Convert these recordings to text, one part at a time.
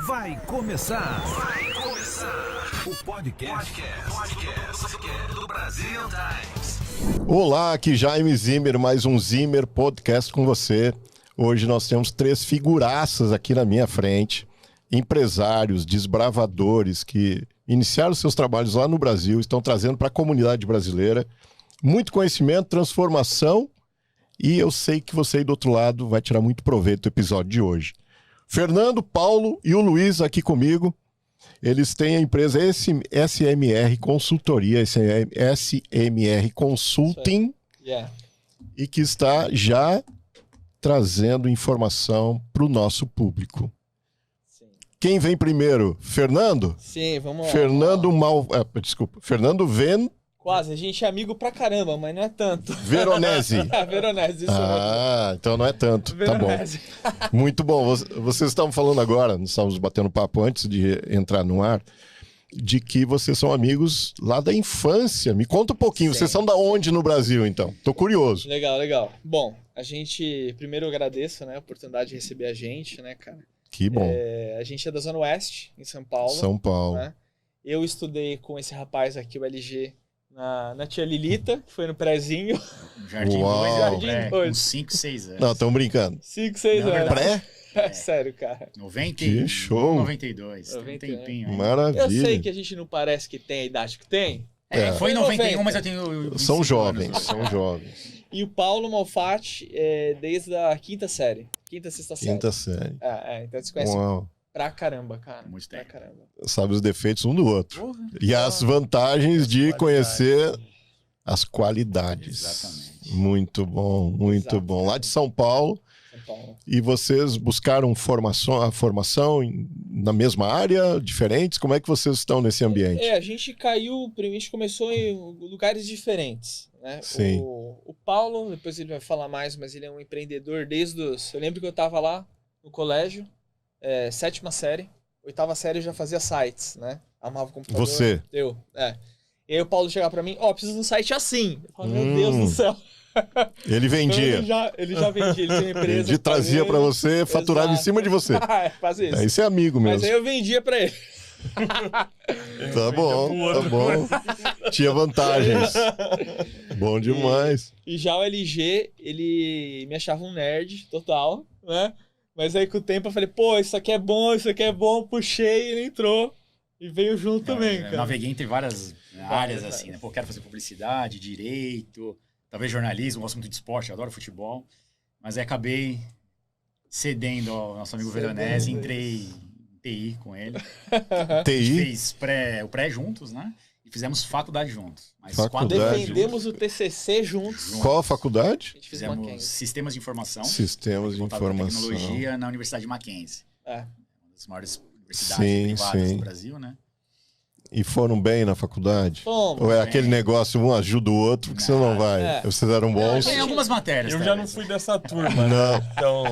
Vai começar o podcast do Brasil Times. Olá, aqui Jaime Zimmer, mais um Zimmer Podcast com você. Hoje nós temos 3 figuraças aqui na minha frente, empresários, desbravadores que iniciaram seus trabalhos lá no Brasil, estão trazendo para a comunidade brasileira muito conhecimento, transformação, e eu sei que você aí do outro lado vai tirar muito proveito do episódio de hoje. Fernando, Paulo e o Luiz aqui comigo. Eles têm a empresa SMR Consultoria, SMR Consulting, e que está já trazendo informação para o nosso público. Sim. Quem vem primeiro? Fernando? Sim, vamos lá. Fernando Quase, a gente é amigo pra caramba, mas não é tanto. Veronese. Veronese, isso Então não é tanto. Veronese. Tá bom. Muito bom. Vocês estavam falando agora, nós estávamos batendo papo antes de entrar no ar, de que vocês são amigos lá da infância. Me conta um pouquinho. Sim. Vocês são da onde no Brasil, então? Tô curioso. Legal. Bom, a gente, primeiro eu agradeço, né, a oportunidade de receber a gente, né, cara? Que bom. A gente é da Zona Oeste, em São Paulo. São Paulo. Né? Eu estudei com esse rapaz aqui, o LG, na tia Lilita, que foi no prézinho. Jardim 2, Jardim com 2. 5, 6 anos. Não, estão brincando. 5, 6 Não, anos. Pré? Sério, cara. 91, Que show. 92. Tem um 91. tempinho aí. Maravilha. Eu sei que a gente não parece que tem a idade que tem. Foi em 91, 90. mas eu tenho... São 25 jovens, anos. são jovens. E o Paulo Malfatti desde a quinta série. Quinta, sexta série. Quinta série. Então você conhece Uau. pra caramba, cara. Muito pra tempo. caramba. Sabe os defeitos um do outro. Porra. E as vantagens de conhecer as qualidades. Exatamente. Muito bom, muito Exato. bom. Lá de São Paulo. São Paulo. E vocês buscaram a formação na mesma área, diferentes? Como é que vocês estão nesse ambiente? A gente caiu, a gente começou em lugares diferentes, né? Sim. O Paulo, depois ele vai falar mais, mas ele é um empreendedor desde os... Eu lembro que eu tava lá no colégio, 7ª série, 8ª série eu já fazia sites, né? Amava o computador. Você? Eu, E aí o Paulo chegava pra mim, preciso de um site assim. Eu falo, meu Deus do céu. Ele vendia. Então, ele já vendia, ele tinha uma empresa. Ele trazia pra você, faturava em cima de você. Fazer isso. Isso é amigo Mas mesmo. aí eu vendia pra ele. Tá bom. Tinha vantagens. Bom demais. E já o LG, ele me achava um nerd total, né? Mas aí com o tempo eu falei, isso aqui é bom, puxei, ele entrou e veio junto também, cara. Naveguei entre várias áreas, assim, né? Quero fazer publicidade, direito, talvez jornalismo, gosto muito de esporte, adoro futebol. Mas aí acabei cedendo ao nosso amigo Veronese, entrei em TI com ele. A gente fez o pré juntos, né? E fizemos faculdade juntos. Mas defendemos o TCC juntos. Qual a faculdade? A gente fez Fizemos Mackenzie. Sistemas de Informação. Sistemas de Informação. Tecnologia na Universidade de Mackenzie. É. Uma das maiores universidades privadas do Brasil, né? E foram bem na faculdade? Fomos. Ou é Bem. aquele negócio, um ajuda o outro, porque você não vai? Vocês eram bons? Tem algumas matérias. Eu já talvez. não fui dessa turma, né? Não. Então,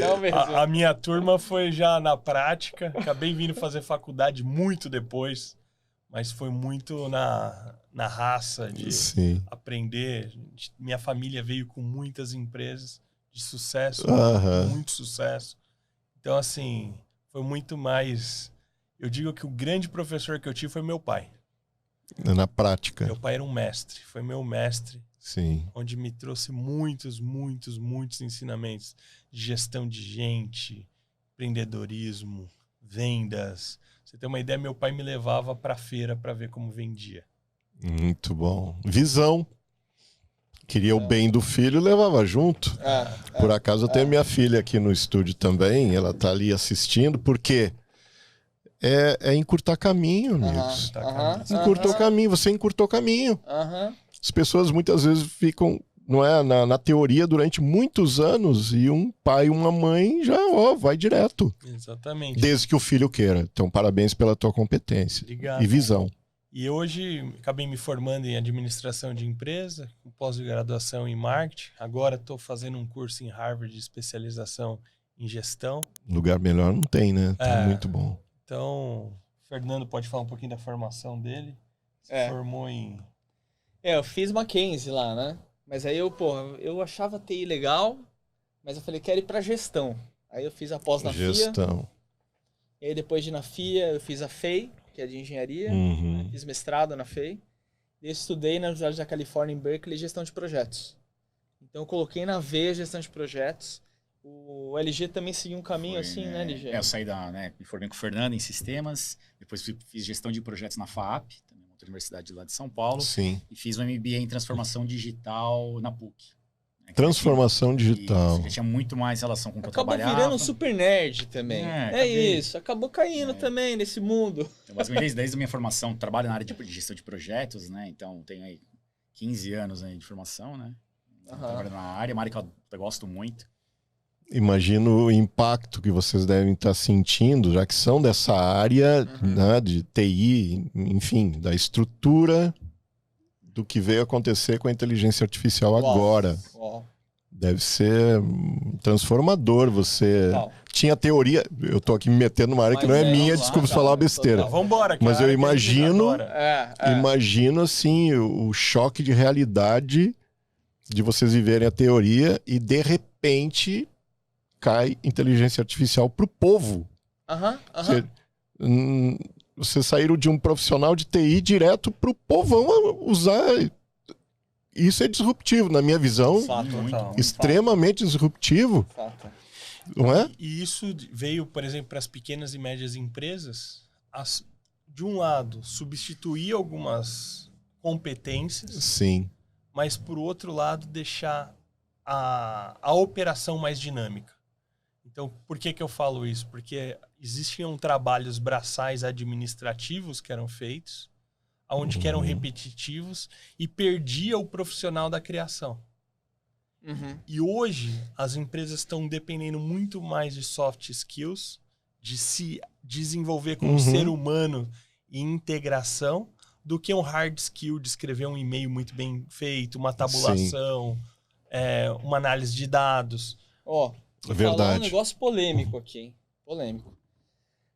Não mesmo. a minha turma foi já na prática. Acabei vindo fazer faculdade muito depois, mas foi muito na raça de Sim. aprender. Minha família veio com muitas empresas de sucesso, muito sucesso. Então, assim, foi muito mais... Eu digo que o grande professor que eu tive foi meu pai. Na prática. Meu pai era um mestre, foi meu mestre. Sim. Onde me trouxe muitos ensinamentos de gestão de gente, empreendedorismo, vendas. Você tem uma ideia, meu pai me levava para a feira para ver como vendia. Muito bom. Visão. Queria o bem do filho e levava junto. Por acaso eu tenho minha filha aqui no estúdio também, ela tá ali assistindo, porque é encurtar caminho, amigos. Encurtou caminho, você encurtou caminho. As pessoas muitas vezes ficam, não é, na teoria durante muitos anos e um pai e uma mãe já vai direto. Exatamente. Desde que o filho queira. Então, parabéns pela tua competência. Obrigado. E visão. E hoje acabei me formando em administração de empresa, com pós-graduação em marketing. Agora estou fazendo um curso em Harvard de especialização em gestão. Lugar melhor não tem, né? Tá muito bom. Então, o Fernando pode falar um pouquinho da formação dele. Se formou em... eu fiz Mackenzie lá, né? Mas aí eu achava TI legal, mas eu falei, quero ir pra gestão. Aí eu fiz a pós na FIA. Gestão. E aí depois de ir na FIA, eu fiz a FEI, que é de engenharia. Uhum. Fiz mestrado na FEI. E eu estudei na Universidade da Califórnia, em Berkeley, gestão de projetos. Então eu coloquei na veia gestão de projetos. O LG também seguiu um caminho assim, né, LG? Eu saí me formei com o Fernando em sistemas, depois fiz gestão de projetos na FAAP, também outra universidade lá de São Paulo. Sim. E fiz um MBA em transformação digital na PUC. Transformação digital. Isso, tinha muito mais relação com o que eu trabalhava. Acabou virando um super nerd também. Isso, acabou caindo também nesse mundo. Então, basicamente, desde a minha formação, trabalho na área de gestão de projetos, né? Então, tenho aí 15 anos aí de formação, né? Trabalho na área, uma área que eu gosto muito. Imagino o impacto que vocês devem estar sentindo, já que são dessa área, né, de TI, enfim, da estrutura do que veio acontecer com a inteligência artificial agora. Deve ser transformador. Você tinha teoria, eu tô aqui me metendo numa área que não é minha, desculpa falar besteira. Vambora, mas eu imagino assim o choque de realidade de vocês viverem a teoria e de repente cai inteligência artificial pro povo. Vocês saíram de um profissional de TI direto pro povão usar. Isso é disruptivo, na minha visão. Extremamente disruptivo. Não é? E isso veio, por exemplo, para as pequenas e médias empresas, de um lado, substituir algumas competências. Sim. Mas, por outro lado, deixar a operação mais dinâmica. Então, por que eu falo isso? Porque existiam trabalhos braçais administrativos que eram feitos, onde que eram repetitivos, e perdia o profissional da criação. E hoje, as empresas estão dependendo muito mais de soft skills, de se desenvolver como ser humano e integração, do que um hard skill de escrever um e-mail muito bem feito, uma tabulação, uma análise de dados. Vou falar um negócio polêmico aqui, hein? Polêmico.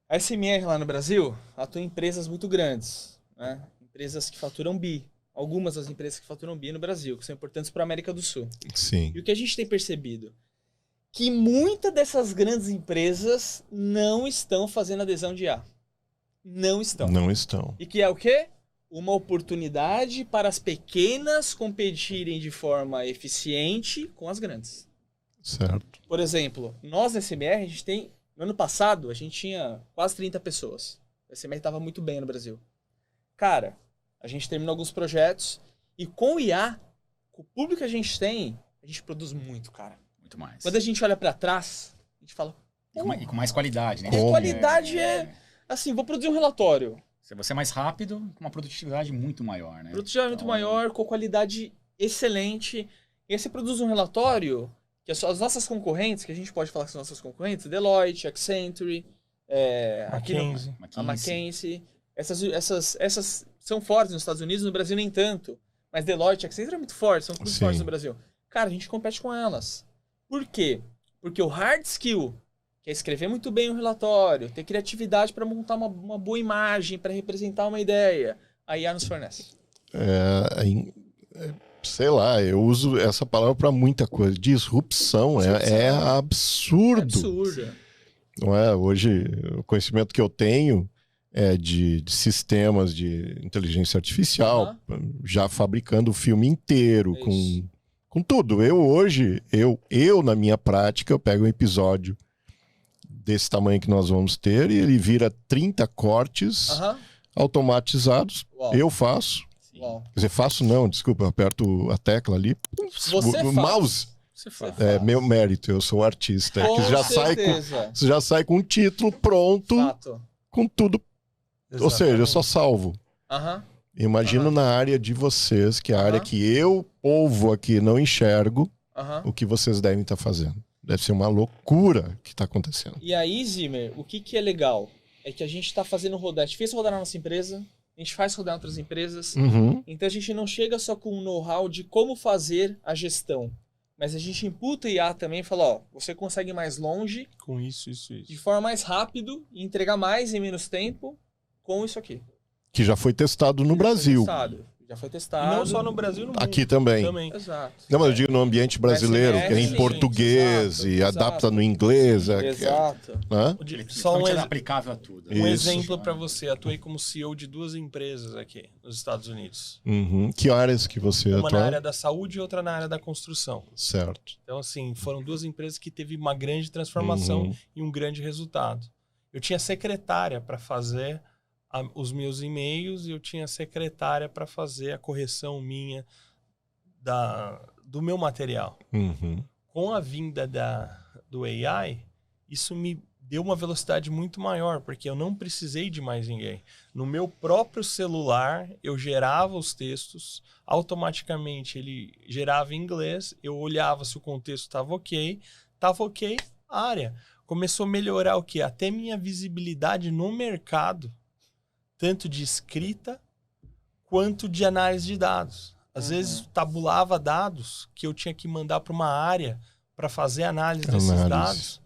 A SMR lá no Brasil atua em empresas muito grandes, né? Empresas que faturam bi. Algumas das empresas que faturam bi no Brasil, que são importantes para a América do Sul. Sim. E o que a gente tem percebido? Que muitas dessas grandes empresas não estão fazendo adesão de IA. Não estão. Não estão. E que é o quê? Uma oportunidade para as pequenas competirem de forma eficiente com as grandes. Certo. Por exemplo, nós na SMR, a gente tem... No ano passado, a gente tinha quase 30 pessoas. A SMR estava muito bem no Brasil. Cara, a gente terminou alguns projetos e com o IA, com o público que a gente tem, a gente produz muito, cara. Muito mais. Quando a gente olha para trás, a gente fala... E com mais qualidade, né? A qualidade assim, vou produzir um relatório. Você é mais rápido, com uma produtividade muito maior, né? Produtividade muito maior, com qualidade excelente. E aí você produz um relatório que as nossas concorrentes, que a gente pode falar que são nossas concorrentes, Deloitte, Accenture, a McKinsey. Essas são fortes nos Estados Unidos, no Brasil nem tanto. Mas Deloitte, Accenture é muito forte, são muito fortes no Brasil. Cara, a gente compete com elas. Por quê? Porque o hard skill, que é escrever muito bem um relatório, ter criatividade para montar uma boa imagem, para representar uma ideia, a IA nos fornece. Sei lá, eu uso essa palavra para muita coisa. Disrupção é absurdo. Absurdo. Não é? Hoje, o conhecimento que eu tenho é de sistemas de inteligência artificial, já fabricando o filme inteiro, com tudo. Eu, na minha prática, eu pego um episódio desse tamanho que nós vamos ter e ele vira 30 cortes automatizados. Eu faço. Quer dizer, faço não, desculpa, eu aperto a tecla ali. O mouse. Você faz. É meu mérito, eu sou artista. Você já sai com um título pronto, com tudo. Exatamente. Ou seja, eu só salvo. Imagino na área de vocês, que é a área que eu, povo aqui, não enxergo, o que vocês devem estar fazendo. Deve ser uma loucura que está acontecendo. E aí, Zimmer, o que é legal? É que a gente está fazendo rodar. A gente fez rodar na nossa empresa, a gente faz rodar em outras empresas. Então a gente não chega só com o know-how de como fazer a gestão. Mas a gente imputa IA também e fala, você consegue ir mais longe. Com isso. De forma mais rápido e entregar mais em menos tempo com isso aqui. Que já foi testado no Brasil. Já foi testado. E não só no Brasil, no mundo. Aqui também. Exato. Não, mas eu digo no ambiente brasileiro, que é em sim, português exato, e adapta no inglês. Exato. Né? Só um, é aplicável a tudo. um Isso. exemplo para você. Atuei como CEO de 2 empresas aqui nos Estados Unidos. Uhum. Que áreas que você Uma atua? na área da saúde e outra na área da construção. Certo. Então, assim, foram 2 empresas que teve uma grande transformação e um grande resultado. Eu tinha secretária para fazer os meus e-mails e eu tinha secretária para fazer a correção minha do meu material. Uhum. Com a vinda do AI, isso me deu uma velocidade muito maior, porque eu não precisei de mais ninguém. No meu próprio celular, eu gerava os textos, automaticamente ele gerava em inglês, eu olhava se o contexto estava ok, área. Começou a melhorar o quê? Até minha visibilidade no mercado, tanto de escrita quanto de análise de dados. Às vezes tabulava dados que eu tinha que mandar para uma área para fazer análise desses dados,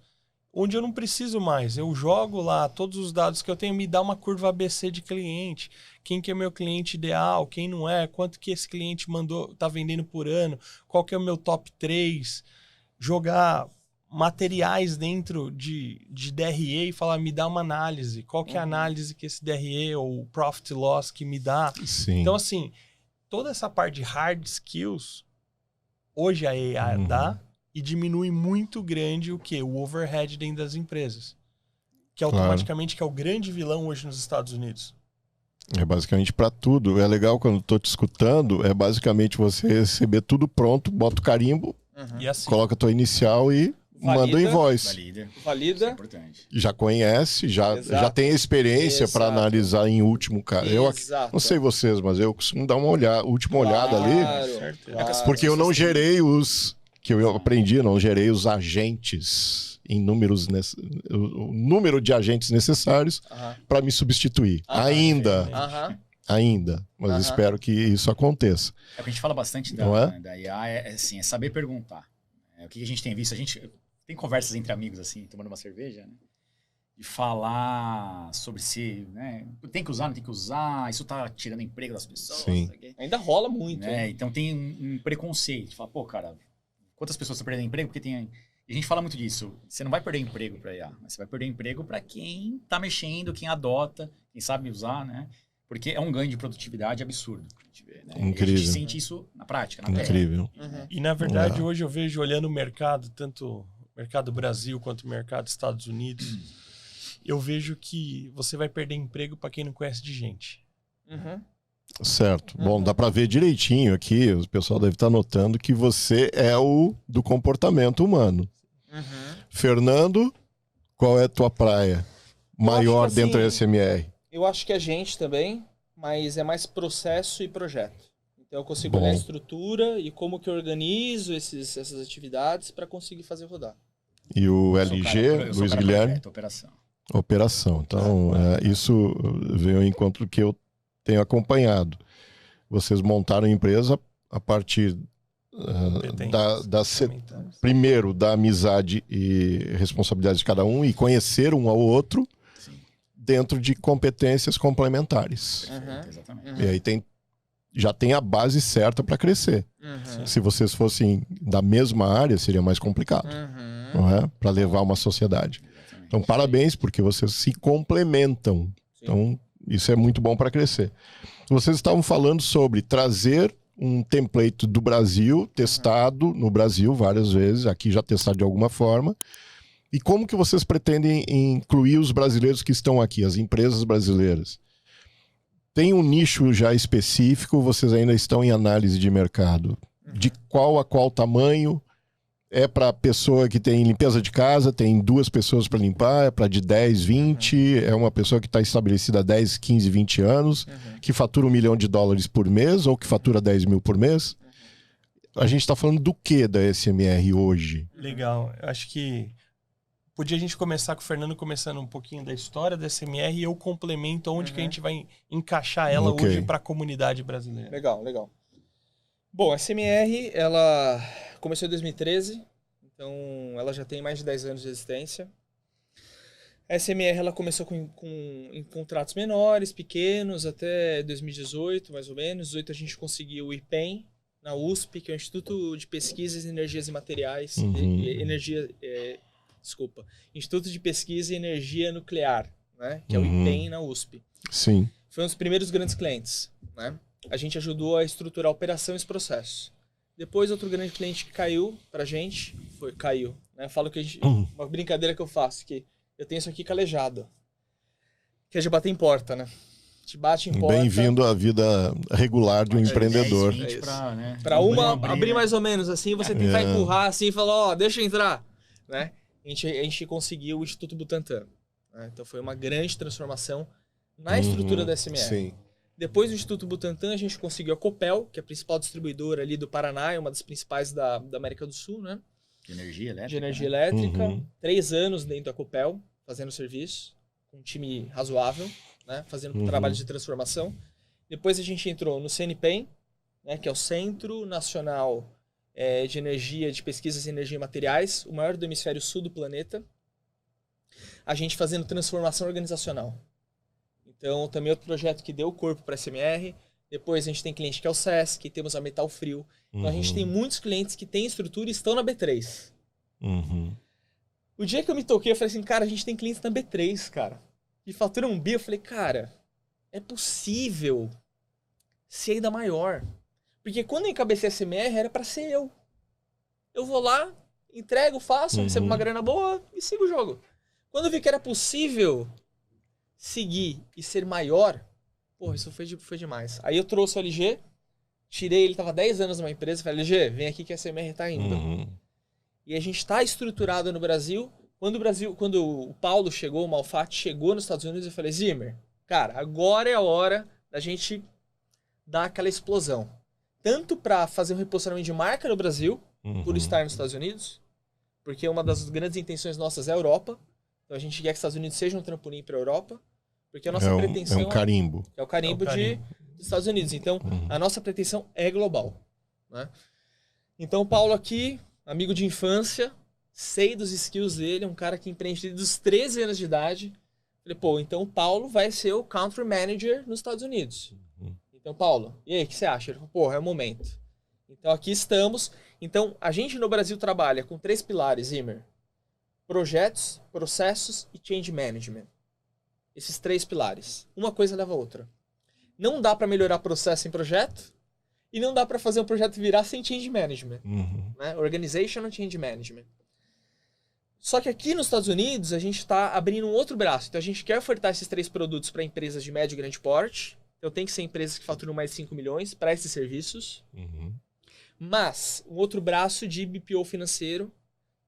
onde eu não preciso mais. Eu jogo lá todos os dados que eu tenho, me dá uma curva ABC de cliente. Quem que é o meu cliente ideal, quem não é, quanto que esse cliente tá vendendo por ano, qual que é o meu top 3. Jogar materiais dentro de DRE e falar, me dá uma análise. Qual que é a análise que esse DRE ou Profit Loss que me dá? Sim. Então, assim, toda essa parte de hard skills, hoje a AI dá e diminui muito grande o quê? O overhead dentro das empresas. Que automaticamente que é o grande vilão hoje nos Estados Unidos. É basicamente para tudo. É legal quando estou te escutando, é basicamente você receber tudo pronto, bota o carimbo, E assim, coloca a tua inicial e manda o invoice. Valida. É importante. Já conhece, já tem experiência para analisar em último caso. Eu não sei vocês, mas eu costumo dar uma última olhada ali, porque eu não gerei que eu aprendi, não gerei os agentes em números, o número de agentes necessários para me substituir. Ainda, mas espero que isso aconteça. É o que a gente fala bastante da IA, assim, é saber perguntar. O que a gente tem visto, a gente tem conversas entre amigos, assim, tomando uma cerveja, né? E falar sobre se, né? Tem que usar, não tem que usar, isso tá tirando emprego das pessoas. Sim. Ainda rola muito. Né? Então tem um preconceito. Fala, pô, cara, quantas pessoas estão perdendo emprego? Porque tem... E a gente fala muito disso. Você não vai perder emprego para IA, mas você vai perder emprego para quem tá mexendo, quem adota, quem sabe usar, né? Porque é um ganho de produtividade absurdo. A gente vê, né? Incrível. E a gente sente isso na prática, na Incrível. E na verdade, hoje eu vejo, olhando o mercado, tanto o mercado Brasil quanto o mercado Estados Unidos, eu vejo que você vai perder emprego para quem não conhece de gente. Certo. Bom, dá para ver direitinho aqui, o pessoal deve estar notando que você é o do comportamento humano. Fernando, qual é a tua praia maior que, dentro da assim, SMR? Eu acho que a gente também, mas é mais processo e projeto. Então eu consigo olhar a estrutura e como que eu organizo essas atividades para conseguir fazer rodar. E o LG, Luiz Guilherme? Operação. Então, isso veio ao encontro que eu tenho acompanhado. Vocês montaram a empresa a partir primeiro da amizade e responsabilidade de cada um e conhecer um ao outro dentro de competências complementares. Exatamente. E aí já tem a base certa para crescer. Se vocês fossem da mesma área, seria mais complicado, não é? Para levar uma sociedade. Então, parabéns, porque vocês se complementam. Então, isso é muito bom para crescer. Vocês estavam falando sobre trazer um template do Brasil, testado no Brasil várias vezes, aqui já testado de alguma forma. E como que vocês pretendem incluir os brasileiros que estão aqui, as empresas brasileiras? Tem um nicho já específico, vocês ainda estão em análise de mercado? De qual a qual tamanho? É para pessoa que tem limpeza de casa, tem 2 pessoas para limpar, é para de 10, 20, é uma pessoa que está estabelecida há 10, 15, 20 anos, que fatura $1 milhão por mês ou que fatura 10 mil por mês. A gente está falando do que da SMR hoje? Legal, eu acho que podia a gente começar com o Fernando começando um pouquinho da história da SMR e eu complemento onde que a gente vai encaixar ela hoje para a comunidade brasileira. Legal. Bom, a SMR, ela começou em 2013, então ela já tem mais de 10 anos de existência. A SMR ela começou em contratos menores, pequenos, até 2018, mais ou menos. 2018 a gente conseguiu o IPEM, na USP, que é o Instituto de Pesquisas em Energias e Materiais. Instituto de Pesquisa em Energia Nuclear, né? Que é o IPEM na USP. Sim. Foi um dos primeiros grandes clientes, né? A gente ajudou a estruturar a operação e esse processo. Depois, outro grande cliente que caiu pra gente, caiu, né? Falo que uma brincadeira que eu faço, que eu tenho isso aqui calejado, que é de bater em porta, né? Te bate em porta. Bem-vindo à vida regular de um empreendedor. 10, 20 né? Pra abrir mais ou menos assim, você tentar empurrar assim e falar, deixa eu entrar, né? A gente conseguiu o Instituto Butantan, né? Então foi uma grande transformação na estrutura da SMR. Sim. Depois do Instituto Butantan, a gente conseguiu a Copel, que é a principal distribuidora ali do Paraná, é uma das principais da América do Sul, né? De energia elétrica. De energia elétrica. 3 anos dentro da Copel, fazendo serviço, com um time razoável, né? Fazendo trabalho de transformação. Depois a gente entrou no CNPEM, né? Que é o Centro Nacional de Energia, de Pesquisas em Energia e Materiais, o maior do hemisfério sul do planeta. A gente fazendo transformação organizacional. Então, também outro projeto que deu corpo para a SMR. Depois a gente tem cliente que é o SESC, temos a Metal Frio. Então a gente tem muitos clientes que têm estrutura e estão na B3. O dia que eu me toquei, eu falei assim, cara, a gente tem clientes na B3, cara. E fatura 1 bi, eu falei, cara, é possível ser ainda maior. Porque quando eu encabecei a SMR, era para ser eu. Eu vou lá, entrego, faço, recebo uma grana boa e sigo o jogo. Quando eu vi que era possível seguir e ser maior, porra, isso foi demais. Aí eu trouxe o LG, tirei, ele tava 10 anos numa empresa, falei, LG, vem aqui que a SMR tá indo. E a gente tá estruturado no Brasil. Quando o Paulo chegou, o Malfatti chegou nos Estados Unidos, eu falei, Zimmer, cara, agora é a hora da gente dar aquela explosão. Tanto para fazer um reposicionamento de marca no Brasil, por estar nos Estados Unidos, porque uma das grandes intenções nossas é a Europa. Então a gente quer que os Estados Unidos sejam um trampolim para a Europa, porque a nossa pretensão é um carimbo. É o carimbo dos Estados Unidos. Então a nossa pretensão é global, né? Então o Paulo aqui, amigo de infância, sei dos skills dele, é um cara que empreende desde os 13 anos de idade. Falei, pô, então o Paulo vai ser o Country Manager nos Estados Unidos. Então, Paulo, e aí, o que você acha? Ele falou, porra, é o momento. Então, aqui estamos. Então, a gente no Brasil trabalha com 3 pilares, Zimmer. Projetos, processos e change management. Esses 3 pilares. Uma coisa leva a outra. Não dá para melhorar processo em projeto e não dá para fazer um projeto virar sem change management. Né? Organizational change management. Só que aqui nos Estados Unidos, a gente está abrindo um outro braço. Então, a gente quer ofertar esses 3 produtos para empresas de médio e grande porte. Então, tem que ser empresas que faturam mais de 5 milhões para esses serviços. Mas, um outro braço de BPO financeiro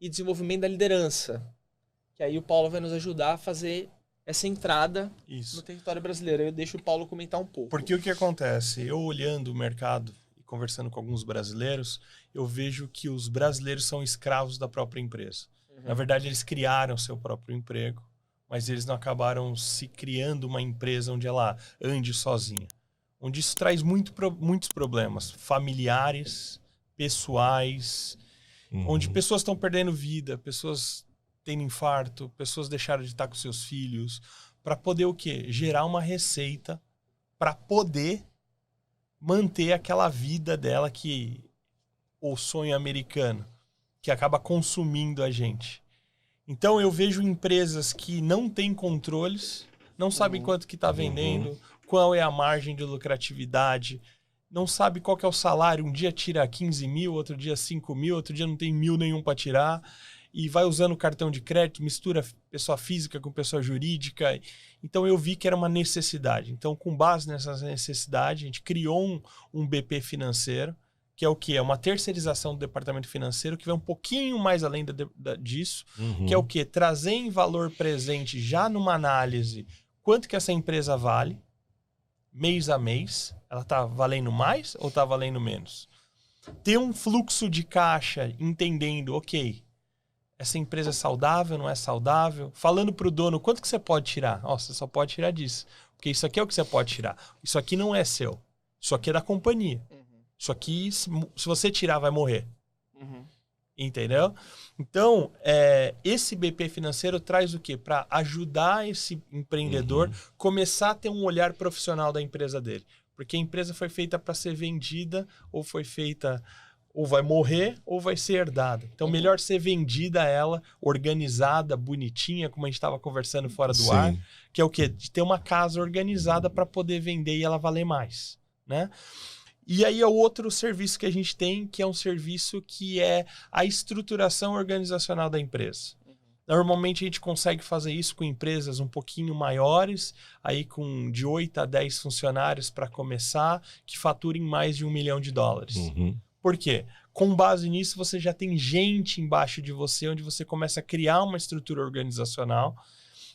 e desenvolvimento da liderança. Que aí o Paulo vai nos ajudar a fazer essa entrada no território brasileiro. Eu deixo o Paulo comentar um pouco. Porque o que acontece? Eu olhando o mercado e conversando com alguns brasileiros, eu vejo que os brasileiros são escravos da própria empresa. Na verdade, eles criaram seu próprio emprego, mas eles não acabaram se criando uma empresa onde ela ande sozinha. Onde isso traz muitos problemas familiares, pessoais, onde pessoas estão perdendo vida, pessoas tendo infarto, pessoas deixaram de estar com seus filhos, para poder o quê? Gerar uma receita para poder manter aquela vida dela que o sonho americano, que acaba consumindo a gente. Então eu vejo empresas que não têm controles, não sabem quanto que está vendendo, qual é a margem de lucratividade, não sabe qual que é o salário, um dia tira 15 mil, outro dia 5 mil, outro dia não tem 1.000 nenhum para tirar, e vai usando cartão de crédito, mistura pessoa física com pessoa jurídica. Então eu vi que era uma necessidade. Então, com base nessa necessidade, a gente criou um BP financeiro, que é o quê? É uma terceirização do departamento financeiro que vai um pouquinho mais além disso, que é o quê? Trazer em valor presente, já numa análise, quanto que essa empresa vale, mês a mês, ela está valendo mais ou está valendo menos? Ter um fluxo de caixa, entendendo, ok, essa empresa é saudável, não é saudável? Falando para o dono, quanto que você pode tirar? Você só pode tirar disso, porque isso aqui é o que você pode tirar. Isso aqui não é seu, isso aqui é da companhia. Isso aqui, se você tirar, vai morrer. Entendeu? Então, esse BP financeiro traz o quê? Para ajudar esse empreendedor começar a ter um olhar profissional da empresa dele. Porque a empresa foi feita para ser vendida, ou foi feita, ou vai morrer, ou vai ser herdada. Então, melhor ser vendida ela, organizada, bonitinha, como a gente estava conversando fora do ar, que é o quê? De ter uma casa organizada para poder vender e ela valer mais, né? E aí é o outro serviço que a gente tem, que é um serviço que é a estruturação organizacional da empresa. Normalmente a gente consegue fazer isso com empresas um pouquinho maiores, aí com de 8 a 10 funcionários para começar, que faturem mais de $1 milhão. Por quê? Com base nisso, você já tem gente embaixo de você, onde você começa a criar uma estrutura organizacional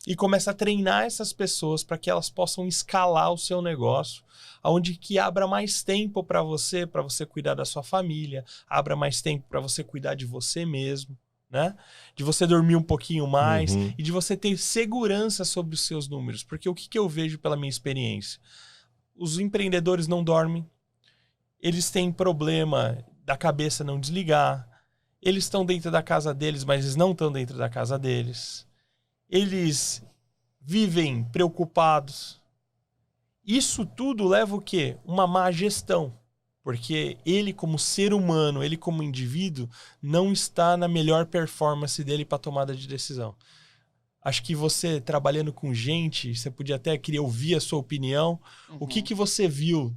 e começa a treinar essas pessoas para que elas possam escalar o seu negócio, onde que abra mais tempo para você cuidar da sua família, abra mais tempo para você cuidar de você mesmo, né? De você dormir um pouquinho mais e de você ter segurança sobre os seus números. Porque o que eu vejo pela minha experiência? Os empreendedores não dormem, eles têm problema da cabeça não desligar, eles estão dentro da casa deles, mas eles não estão dentro da casa deles. Eles vivem preocupados. Isso tudo leva o quê? Uma má gestão. Porque ele, como ser humano, ele como indivíduo, não está na melhor performance dele para tomada de decisão. Acho que você, trabalhando com gente, você podia até querer ouvir a sua opinião. O que você viu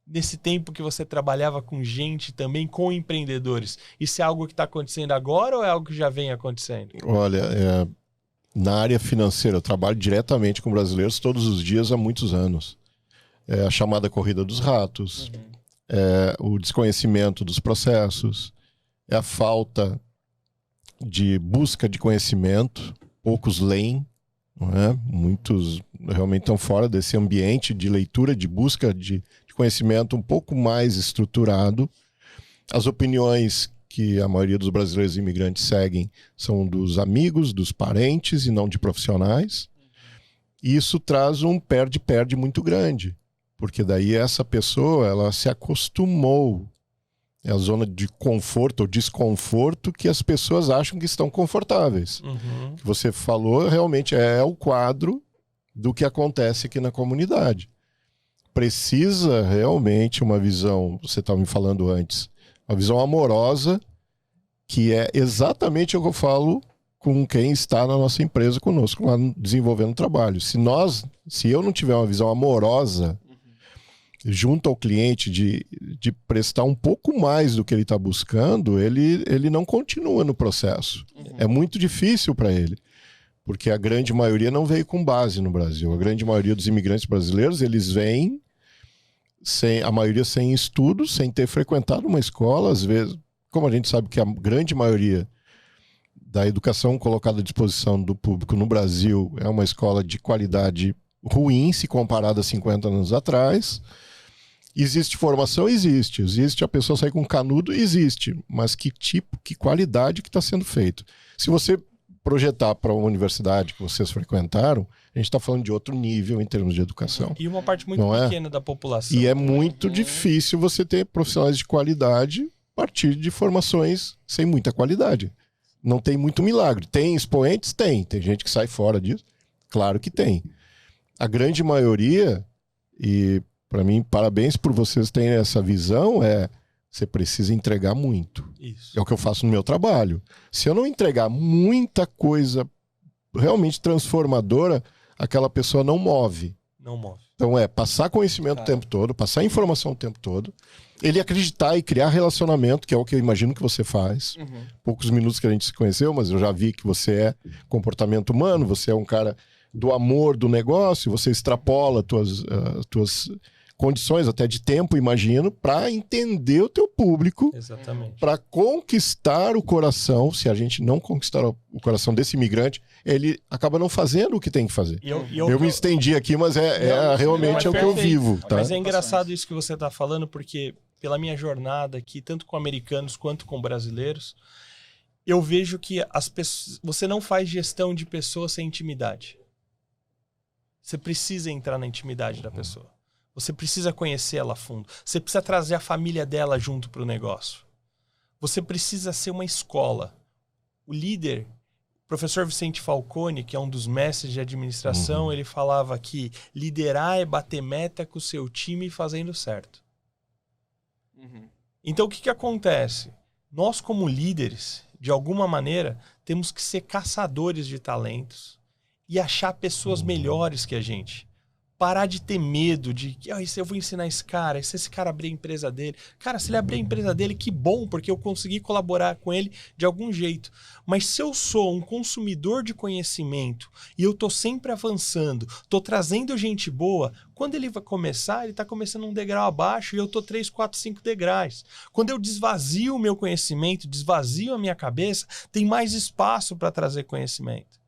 nesse tempo que você trabalhava com gente também, com empreendedores? Isso é algo que está acontecendo agora ou é algo que já vem acontecendo? Olha, na área financeira, eu trabalho diretamente com brasileiros todos os dias há muitos anos. É a chamada corrida dos ratos, é o desconhecimento dos processos, é a falta de busca de conhecimento, poucos leem, não é? Muitos realmente estão fora desse ambiente de leitura, de busca de conhecimento um pouco mais estruturado. As opiniões que a maioria dos brasileiros imigrantes seguem são dos amigos, dos parentes e não de profissionais. E isso traz um perde-perde muito grande, porque daí essa pessoa ela se acostumou. É a zona de conforto ou desconforto que as pessoas acham que estão confortáveis. O que você falou realmente é o quadro do que acontece aqui na comunidade. Precisa realmente uma visão, você estava me falando antes, uma visão amorosa, que é exatamente o que eu falo com quem está na nossa empresa conosco, lá desenvolvendo trabalho. Se eu não tiver uma visão amorosa junto ao cliente de prestar um pouco mais do que ele está buscando, ele não continua no processo. É muito difícil para ele, porque a grande maioria não veio com base no Brasil. A grande maioria dos imigrantes brasileiros, eles vêm, a maioria sem estudos, sem ter frequentado uma escola, às vezes, como a gente sabe que a grande maioria da educação colocada à disposição do público no Brasil é uma escola de qualidade ruim se comparada a 50 anos atrás. Existe formação? Existe. Existe a pessoa sair com canudo? Existe. Mas que tipo, que qualidade que está sendo feito? Se você projetar para uma universidade que vocês frequentaram, a gente está falando de outro nível em termos de educação. E uma parte muito pequena da população. E é muito difícil você ter profissionais de qualidade a partir de formações sem muita qualidade. Não tem muito milagre. Tem expoentes? Tem. Tem gente que sai fora disso? Claro que tem. A grande maioria, e para mim, parabéns por vocês terem essa visão, você precisa entregar muito. Isso. É o que eu faço no meu trabalho. Se eu não entregar muita coisa realmente transformadora, aquela pessoa não move. Não move. Então passar conhecimento o tempo todo, passar informação o tempo todo, ele acreditar e criar relacionamento, que é o que eu imagino que você faz. Poucos minutos que a gente se conheceu, mas eu já vi que você é comportamento humano, você é um cara do amor do negócio, você extrapola tuas condições até de tempo, imagino, para entender o teu público, para conquistar o coração. Se a gente não conquistar o coração desse imigrante, ele acaba não fazendo o que tem que fazer. Eu me estendi aqui, mas realmente é o que eu vivo. Tá? Mas é engraçado isso que você está falando, porque pela minha jornada aqui, tanto com americanos quanto com brasileiros, eu vejo que você não faz gestão de pessoas sem intimidade. Você precisa entrar na intimidade da pessoa. Você precisa conhecer ela a fundo. Você precisa trazer a família dela junto para o negócio. Você precisa ser uma escola. O líder, o professor Vicente Falcone, que é um dos mestres de administração, ele falava que liderar é bater meta com o seu time fazendo certo. Então, o que acontece? Nós, como líderes, de alguma maneira, temos que ser caçadores de talentos e achar pessoas melhores que a gente. Parar de ter medo de que eu vou ensinar esse cara, e se esse cara abrir a empresa dele. Cara, se ele abrir a empresa dele, que bom, porque eu consegui colaborar com ele de algum jeito. Mas se eu sou um consumidor de conhecimento e eu tô sempre avançando, tô trazendo gente boa, quando ele vai começar, ele tá começando um degrau abaixo e eu tô 3, 4, 5 degraus. Quando eu desvazio o meu conhecimento, desvazio a minha cabeça, tem mais espaço para trazer conhecimento.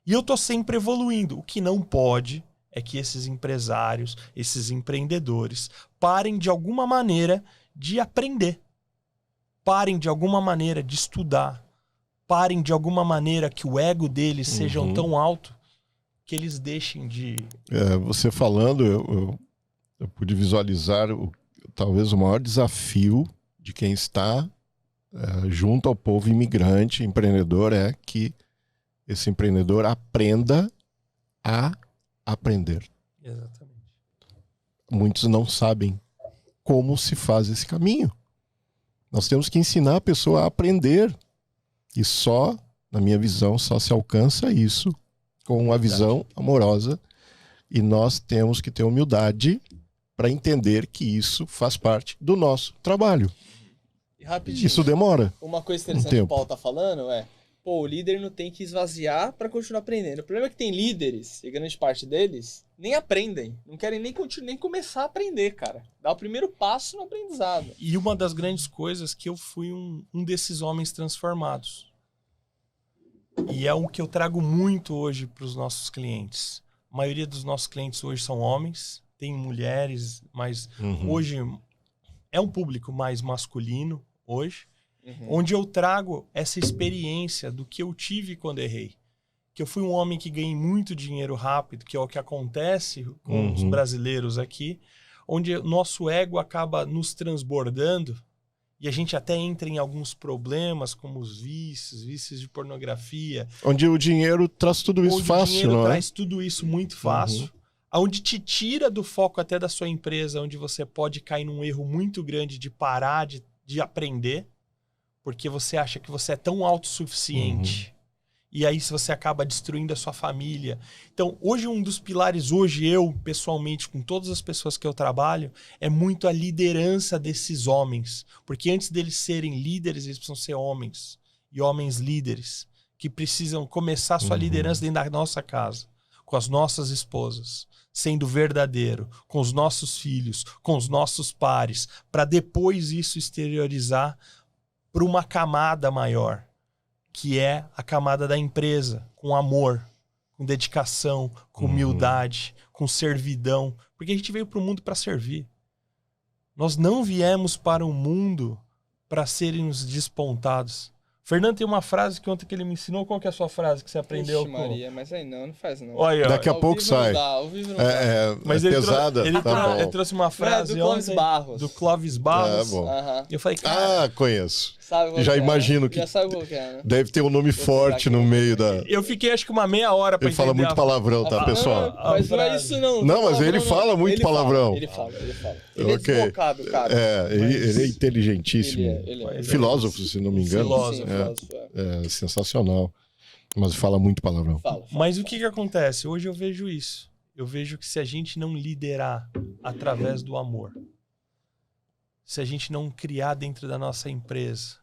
E eu tô sempre evoluindo. O que não pode é que esses empresários, esses empreendedores, parem de alguma maneira de aprender. Parem de alguma maneira de estudar. Parem de alguma maneira que o ego deles seja tão alto que eles deixem de... Você falando, eu pude visualizar talvez o maior desafio de quem está junto ao povo imigrante, empreendedor, é que esse empreendedor aprenda a aprender. Exatamente. Muitos não sabem como se faz esse caminho. Nós temos que ensinar a pessoa a aprender. E só, na minha visão, só se alcança isso com uma visão amorosa. E nós temos que ter humildade para entender que isso faz parte do nosso trabalho. E rapidinho, isso demora. Uma coisa interessante que o Paulo tá falando é: o líder não tem que esvaziar para continuar aprendendo. O problema é que tem líderes, e grande parte deles, nem aprendem. Não querem nem começar a aprender, cara. Dá o primeiro passo no aprendizado. E uma das grandes coisas que eu fui um desses homens transformados. E é o que eu trago muito hoje para os nossos clientes. A maioria dos nossos clientes hoje são homens, tem mulheres, mas hoje é um público mais masculino hoje. Onde eu trago essa experiência do que eu tive quando errei. Que eu fui um homem que ganhei muito dinheiro rápido, que é o que acontece com os brasileiros aqui, onde nosso ego acaba nos transbordando e a gente até entra em alguns problemas, como os vícios de pornografia. Onde o dinheiro traz tudo isso fácil, não é? Onde o dinheiro traz tudo isso muito fácil. Onde te tira do foco até da sua empresa, onde você pode cair num erro muito grande de parar de aprender. Porque você acha que você é tão autossuficiente. E aí você acaba destruindo a sua família. Então, hoje um dos pilares, eu, pessoalmente, com todas as pessoas que eu trabalho, é muito a liderança desses homens. Porque antes deles serem líderes, eles precisam ser homens. E homens líderes, que precisam começar a sua liderança dentro da nossa casa, com as nossas esposas, sendo verdadeiro, com os nossos filhos, com os nossos pares, para depois isso exteriorizar para uma camada maior, que é a camada da empresa, com amor, com dedicação, com humildade, com servidão, porque a gente veio para o mundo para servir. Nós não viemos para o mundo para sermos despontados. Fernando tem uma frase que ontem que ele me ensinou. Qual que é a sua frase que você aprendeu? Ixi, Maria, mas aí não faz não. Olha, daqui a pouco sai. Mas é pesada. Ele trouxe uma frase do Clóvis Barros. Do Clóvis Barros. Bom. Eu falei, cara... conheço. Sabe já imagino que já sabe qual que é, né? Deve ter um nome forte no meio da... Eu fiquei acho que uma meia hora pra entender. Ele fala muito palavrão, tá, pessoal? Mas não é isso não. Não, mas ele fala muito palavrão. Ele fala. Ele é desbocado, cara. Ele é inteligentíssimo. Ele é. Filósofo, se não me engano. Filósofo. É sensacional. Mas fala muito palavrão. Fala. Mas o que acontece? Hoje eu vejo isso. Eu vejo que se a gente não liderar através do amor, se a gente não criar dentro da nossa empresa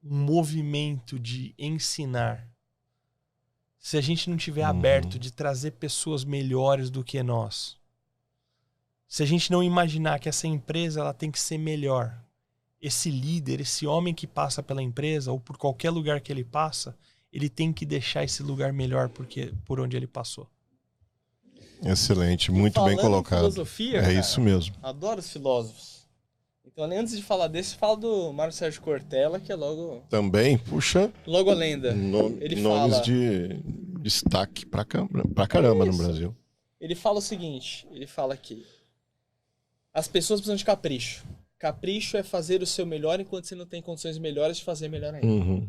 um movimento de ensinar, se a gente não tiver aberto de trazer pessoas melhores do que nós, se a gente não imaginar que essa empresa ela tem que ser melhor, esse líder, esse homem que passa pela empresa ou por qualquer lugar que ele passa, ele tem que deixar esse lugar melhor por onde ele passou. Excelente, muito bem colocado. Filosofia, cara, isso mesmo. Adoro os filósofos. Então, antes de falar desse, fala do Mário Sérgio Cortella, que é logo... Também, puxa... Logo a lenda. Nomes de destaque pra caramba no Brasil. Ele fala o seguinte, ele fala que as pessoas precisam de capricho. Capricho é fazer o seu melhor enquanto você não tem condições melhores de fazer melhor ainda.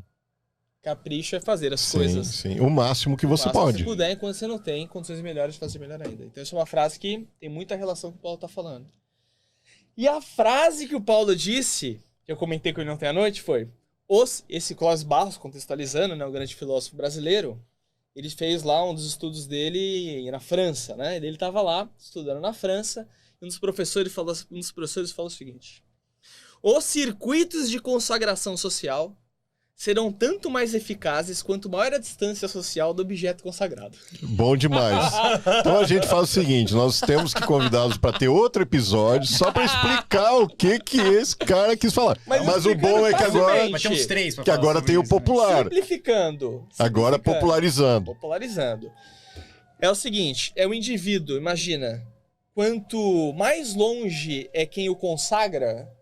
Capricho é fazer as coisas... Sim, o máximo que você o máximo pode. que puder enquanto você não tem condições melhores de fazer melhor ainda. Então, essa é uma frase que tem muita relação com o que o Paulo tá falando. E a frase que o Paulo disse, que eu comentei com ele ontem à noite, foi... Esse Clóvis Barros, contextualizando, né, o grande filósofo brasileiro, ele fez lá um dos estudos dele na França, né? Ele estava lá estudando na França e um dos professores falou o seguinte: os circuitos de consagração social serão tanto mais eficazes quanto maior a distância social do objeto consagrado. Bom demais. Então a gente faz o seguinte, nós temos que convidá-los para ter outro episódio só para explicar o que esse cara quis falar. Mas o bom é que agora... Vai ter uns 3 pra que falar agora sobre tem o isso, né? popular. Simplificando. Agora popularizando. Popularizando. É o seguinte, é o indivíduo, imagina, quanto mais longe é quem o consagra,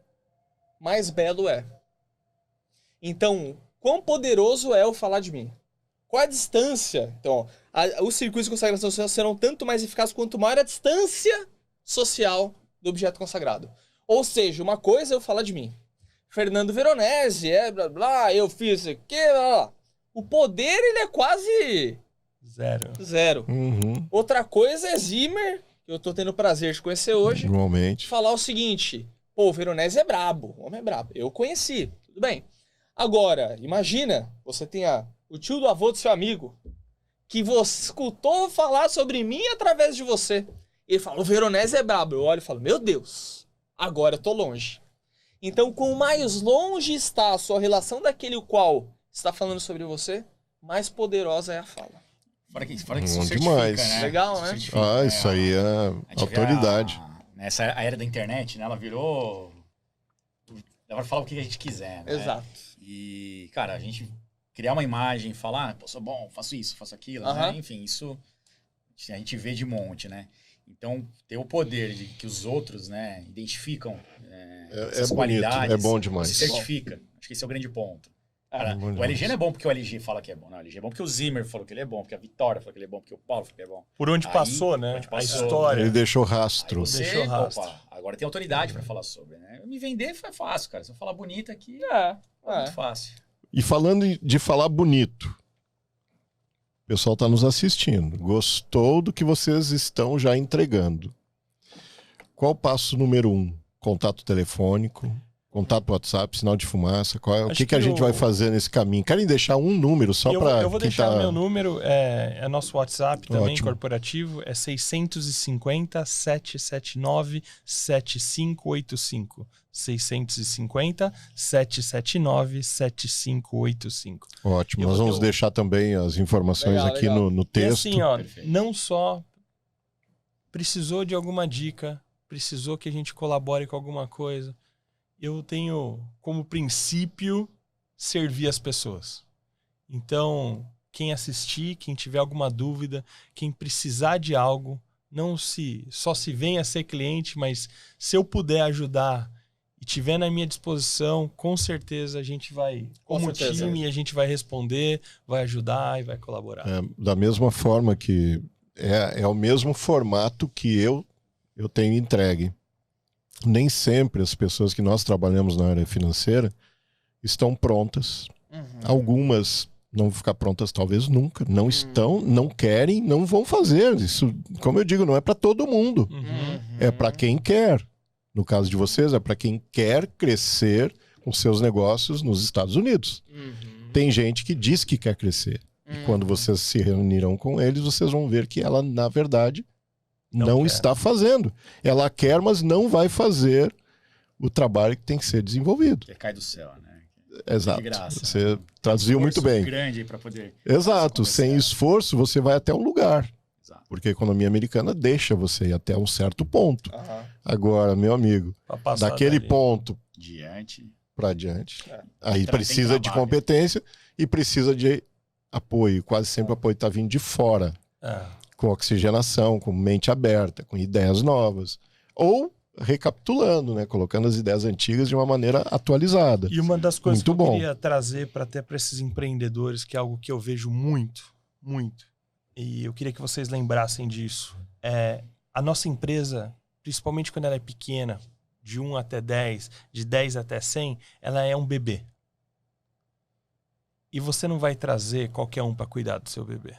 mais belo é. Então, quão poderoso é o falar de mim? Qual a distância? Então, os circuitos de consagração social serão tanto mais eficazes quanto maior a distância social do objeto consagrado. Ou seja, uma coisa é eu falar de mim. Fernando Veronese, blá blá, eu fiz isso aqui, blá blá. O poder, ele é quase... Zero. Outra coisa é Zimmer, que eu tô tendo o prazer de conhecer hoje. Igualmente. Falar o seguinte, pô, o Veronese é brabo, o homem é brabo. Eu conheci, tudo bem. Agora, imagina, você tem o tio do avô do seu amigo, que você escutou falar sobre mim através de você. Ele fala, o Veronese é brabo. Eu olho e falo, meu Deus, agora eu tô longe. Então, quanto mais longe está a sua relação daquele o qual está falando sobre você, mais poderosa é a fala. Fora que isso Bom certifica, demais. né? Legal, né? Isso aí é autoridade. Nessa era da internet, né? Ela virou... Dá pra falar o que a gente quiser, né? Exato. E, cara, a gente criar uma imagem, falar, pô, sou bom, faço isso, faço aquilo, né? Enfim, isso a gente vê de monte, né? Então, ter o poder de que os outros, né, identificam essas qualidades. É bom demais. Se certifica. Acho que esse é o grande ponto. Cara, o LG não é bom porque o LG fala que é bom. Não, o LG é bom porque o Zimmer falou que ele é bom, porque a Vitória falou que ele é bom, porque o Paulo falou que ele é bom. Por onde passou, né? A história. Ele deixou rastro. Aí você, Deixou rastro. opa, agora tem autoridade pra falar sobre, né? Me vender foi fácil, cara. Se eu falar bonito aqui, É muito fácil. E falando de falar bonito, o pessoal está nos assistindo. Gostou do que vocês estão já entregando? Qual o passo número 1? Contato telefônico, contato WhatsApp, sinal de fumaça. O que a gente vai fazer nesse caminho? Querem deixar um número só para... Eu vou deixar o meu número, é nosso WhatsApp também, Ótimo. Corporativo, é 650-779-7585. 650-779-7585. Ótimo. Nós vamos deixar também as informações aqui legal. no E texto. assim, ó, Perfeito. não só precisou de alguma dica, precisou que a gente colabore com alguma coisa. Eu tenho como princípio servir as pessoas. Então, quem assistir, quem tiver alguma dúvida, quem precisar de algo, não só se venha ser cliente, mas se eu puder ajudar e tiver na minha disposição, com certeza a gente vai, como time, a gente vai responder, vai ajudar e vai colaborar. Da mesma forma que é o mesmo formato que eu tenho entregue. Nem sempre as pessoas que nós trabalhamos na área financeira estão prontas. Algumas não vão ficar prontas talvez nunca, não estão, não querem, não vão fazer. Isso, como eu digo, não é para todo mundo. É para quem quer. No caso de vocês, é para quem quer crescer com seus negócios nos Estados Unidos. Tem gente que diz que quer crescer. E quando vocês se reunirão com eles, vocês vão ver que ela, na verdade, não está fazendo. Ela quer, mas não vai fazer o trabalho que tem que ser desenvolvido. Que cai do céu, né? Exato. De graça, você traduziu muito bem. Grande para poder... Exato. Sem esforço, você vai até um lugar. Exato. Porque a economia americana deixa você ir até um certo ponto. Agora, meu amigo, daquele ponto para diante, aí precisa de competência e precisa de apoio. Quase sempre o apoio está vindo de fora. Com oxigenação, com mente aberta, com ideias novas. Ou recapitulando, né? Colocando as ideias antigas de uma maneira atualizada. E uma das coisas muito que eu bom. queria trazer para esses empreendedores, que é algo que eu vejo muito, e eu queria que vocês lembrassem disso, a nossa empresa, principalmente quando ela é pequena, de 1 até 10, de 10 até 100, ela é um bebê. E você não vai trazer qualquer um para cuidar do seu bebê.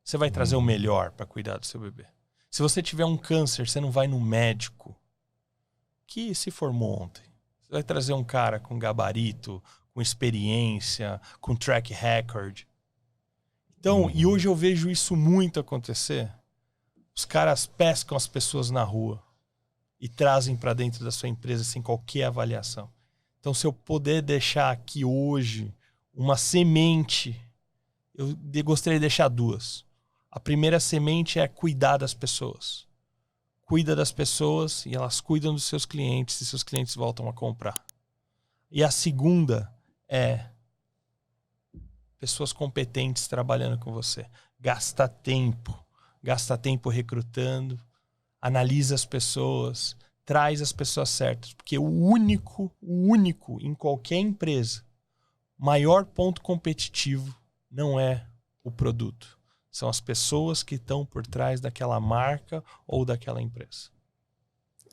Você vai trazer o melhor para cuidar do seu bebê. Se você tiver um câncer, você não vai no médico que se formou ontem. Você vai trazer um cara com gabarito, com experiência, com track record. Então, e hoje eu vejo isso muito acontecer. Os caras pescam as pessoas na rua e trazem para dentro da sua empresa sem qualquer avaliação. Então, se eu puder deixar aqui hoje uma semente, eu gostaria de deixar 2. A primeira semente é cuidar das pessoas. Cuida das pessoas e elas cuidam dos seus clientes e seus clientes voltam a comprar. E a segunda é pessoas competentes trabalhando com você. Gasta tempo recrutando, analisa as pessoas, traz as pessoas certas, porque o único em qualquer empresa, maior ponto competitivo não é o produto, são as pessoas que estão por trás daquela marca ou daquela empresa.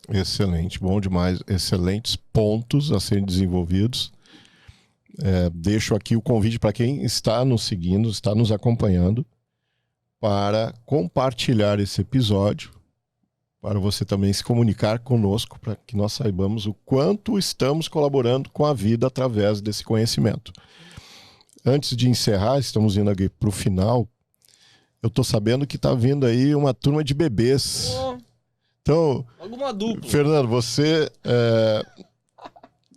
Excelente, bom demais, excelentes pontos a serem desenvolvidos. Deixo aqui o convite para quem está nos seguindo, está nos acompanhando, para compartilhar esse episódio, para você também se comunicar conosco, para que nós saibamos o quanto estamos colaborando com a vida através desse conhecimento. Antes de encerrar, estamos indo aqui para o final, eu estou sabendo que está vindo aí uma turma de bebês. Então, alguma dupla. Fernando, você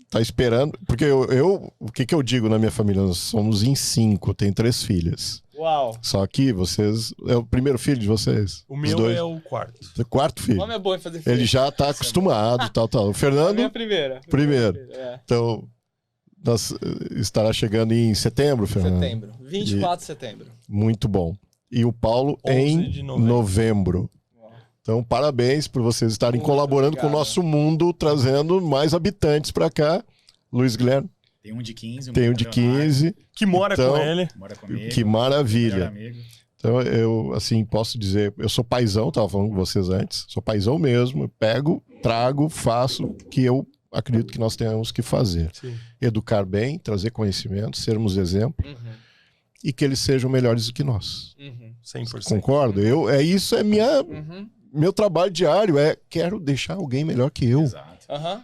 tá esperando, porque o que eu digo na minha família? Nós somos em 5, tem 3 filhas. Uau. Só que vocês... É o primeiro filho de vocês? O meu é o quarto. O quarto filho. O homem é bom em fazer filho. Ele já tá acostumado, tal. O Fernando... A minha primeira. Primeiro. É. Então, estará chegando em setembro, Fernando? Setembro. 24 de setembro. Muito bom. E o Paulo 11 em de novembro. Então, parabéns por vocês estarem colaborando com o nosso mundo, trazendo mais habitantes para cá. Luiz Guilherme. Tem um de 15. Tem um de 15. Que mora com ele. Mora comigo. Que maravilha. Então, eu, assim, posso dizer... Eu sou paizão, estava falando com vocês antes. Sou paizão mesmo. Eu pego, trago, faço o que eu acredito que nós temos que fazer. Sim. Educar bem, trazer conhecimento, sermos exemplo. E que eles sejam melhores do que nós. 100%. Concordo? Isso é meu trabalho diário. Quero deixar alguém melhor que eu. Exato.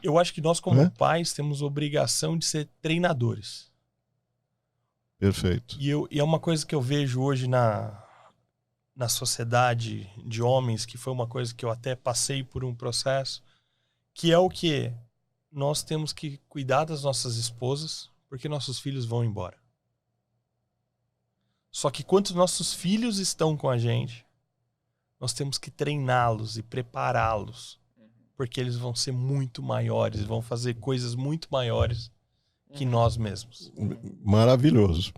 Eu acho que nós, como pais, temos obrigação de ser treinadores. Perfeito. E é uma coisa que eu vejo hoje na sociedade de homens, que foi uma coisa que eu até passei por um processo, que é o que nós temos que cuidar das nossas esposas, porque nossos filhos vão embora. Só que quando nossos filhos estão com a gente, nós temos que treiná-los e prepará-los, porque eles vão ser muito maiores, vão fazer coisas muito maiores que nós mesmos. Maravilhoso.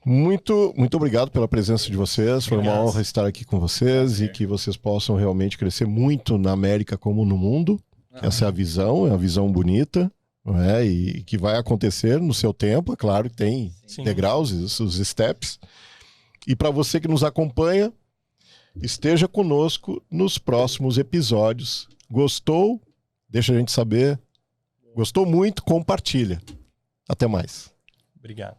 Muito obrigado pela presença de vocês. Foi uma honra estar aqui com vocês e que vocês possam realmente crescer muito na América como no mundo. Essa é a visão bonita, não é? E que vai acontecer no seu tempo. É claro que tem degraus, os steps. E para você que nos acompanha, esteja conosco nos próximos episódios. Gostou? Deixa a gente saber. Gostou muito? Compartilha. Até mais. Obrigado.